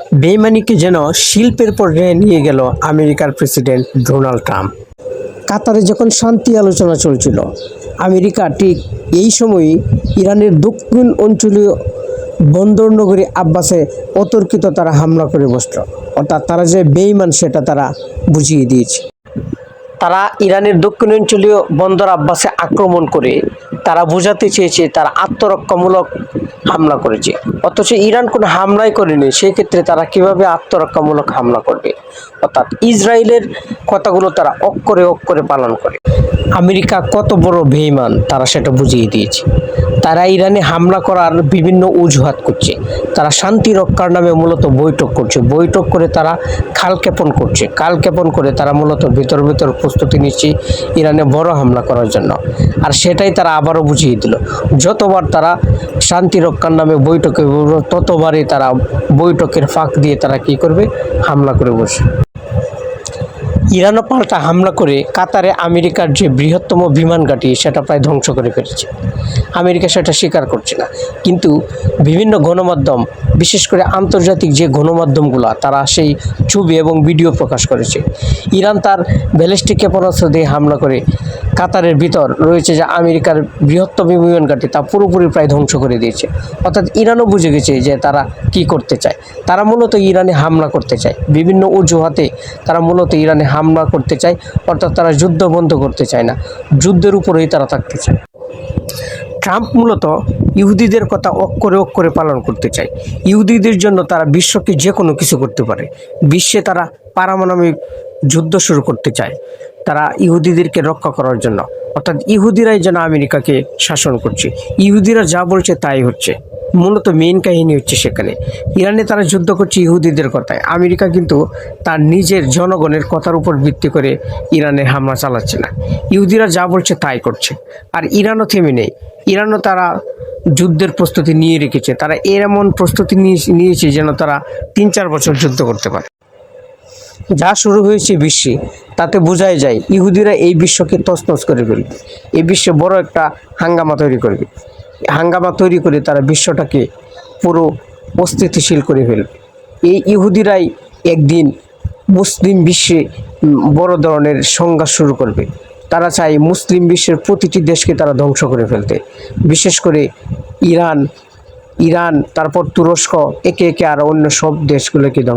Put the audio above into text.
বেইমানিকে যেন শিল্পের পর্যায়ে নিয়ে গেল আমেরিকার প্রেসিডেন্ট ডোনাল্ড ট্রাম্প। কাতারে যখন শান্তি আলোচনা চলছিল, আমেরিকা ঠিক এই সময়ই ইরানের দক্ষিণ অঞ্চলীয় বন্দর নগরী আব্বাসে অতর্কিত তারা হামলা করে বসল। অর্থাৎ তারা যে বেইমান সেটা তারা বুঝিয়ে দিয়েছে। তারা ইরানের দক্ষিণাঞ্চলীয় বন্দর আব্বাসে আক্রমণ করে তারা বোঝাতে চেয়েছে তারা আত্মরক্ষামূলক হামলা করেছে, অথচ ইরান কোনো হামলাই করেনি। সেই ক্ষেত্রে তারা কিভাবে আত্মরক্ষামূলক হামলা করবে? অর্থাৎ ইসরায়েলের কথাগুলো তারা অক্ষরে অক্ষরে পালন করে। আমেরিকা কত বড় বেঈমান তারা সেটা বুঝিয়ে দিয়েছে। তারা ইরানে হামলা করার বিভিন্ন অজুহাত করছে। তারা শান্তি রক্ষার নামে মূলত বৈঠক করছে, বৈঠক করে তারা কালক্ষেপণ করছে, কালক্ষেপণ করে তারা মূলত ভিতর প্রস্তুতি নিচ্ছে ইরানে বড় হামলা করার জন্য। আর সেটাই তারা আবারও বুঝিয়ে দিল। যতবার তারা শান্তি রক্ষার নামে বৈঠকে ততবারই তারা বৈঠকের ফাঁক দিয়ে তারা কি করবে? হামলা করে বসে। ইরানও পাল্টা হামলা করে কাতারে আমেরিকার যে বৃহত্তম বিমান ঘাঁটি সেটা প্রায় ধ্বংস করে ফেলেছে। আমেরিকা সেটা স্বীকার করছে না, কিন্তু বিভিন্ন গণমাধ্যম, বিশেষ করে আন্তর্জাতিক যে গণমাধ্যমগুলো, তারা সেই ছবি এবং ভিডিও প্রকাশ করেছে। ইরান তার ব্যালিস্টিক ক্ষেপণাস্ত্র দিয়ে হামলা করে কাতারের ভিতর রয়েছে যে আমেরিকার বৃহত্তম বিমান ঘাঁটি তা পুরোপুরি প্রায় ধ্বংস করে দিয়েছে। অর্থাৎ ইরানও বুঝে গেছে যে তারা কি করতে চায়। তারা মূলত ইরানে হামলা করতে চায়, বিভিন্ন অজুহাতে তারা মূলত ইরানে হামলা করতে চায়। অর্থাৎ তারা যুদ্ধ বন্ধ করতে চায় না, যুদ্ধের উপরেই তারা থাকতে চায়। ট্রাম্প মূলত ইহুদিদের কথা অক্ষরে অক্ষরে পালন করতে চায়। ইহুদিদের জন্য তারা বিশ্বকে যে কোনো কিছু করতে পারে। বিশ্বে তারা পারমাণবিক যুদ্ধ শুরু করতে চায়, তারা ইহুদিদেরকে রক্ষা করার জন্য। অর্থাৎ ইহুদিরাই যেন আমেরিকাকে শাসন করছে, ইহুদিরা যা বলছে তাই হচ্ছে। মূলত মেইন কাহিনী হচ্ছে সেখানে। ইরানে তারা যুদ্ধ করছে ইহুদিদের কথায়। আমেরিকা কিন্তু তার নিজের জনগণের কথার উপর ভিত্তি করে ইরানে হামলা চালাচ্ছে না, ইহুদিরা যা বলছে তাই করছে। আর ইরানও থেমে নেই, ইরানও তারা যুদ্ধের প্রস্তুতি নিয়ে রেখেছে। তারা এমন প্রস্তুতি নিয়েছে যেন তারা 3-4 বছর যুদ্ধ করতে পারে। যা শুরু হয়েছে বিশ্বে, তাতে বোঝাই যায় ইহুদিরা এই বিশ্বকে তছনছ করে ফেলবে, এই বিশ্বে বড় একটা হাঙ্গামা তৈরি করবে। হাঙ্গামা তৈরি করে তারা বিশ্বটাকে পুরো অস্থিতিশীল করে ফেলবে। এই ইহুদিরাই একদিন মুসলিম বিশ্বে বড় ধরনের সংঘাত শুরু করবে। তারা চায় মুসলিম বিশ্বের প্রতিটি দেশকে তারা ধ্বংস করে ফেলতে, বিশেষ করে ইরান, তারপর তুরস্ক, একে একে আর অন্য সব দেশগুলোকে ধ্বংস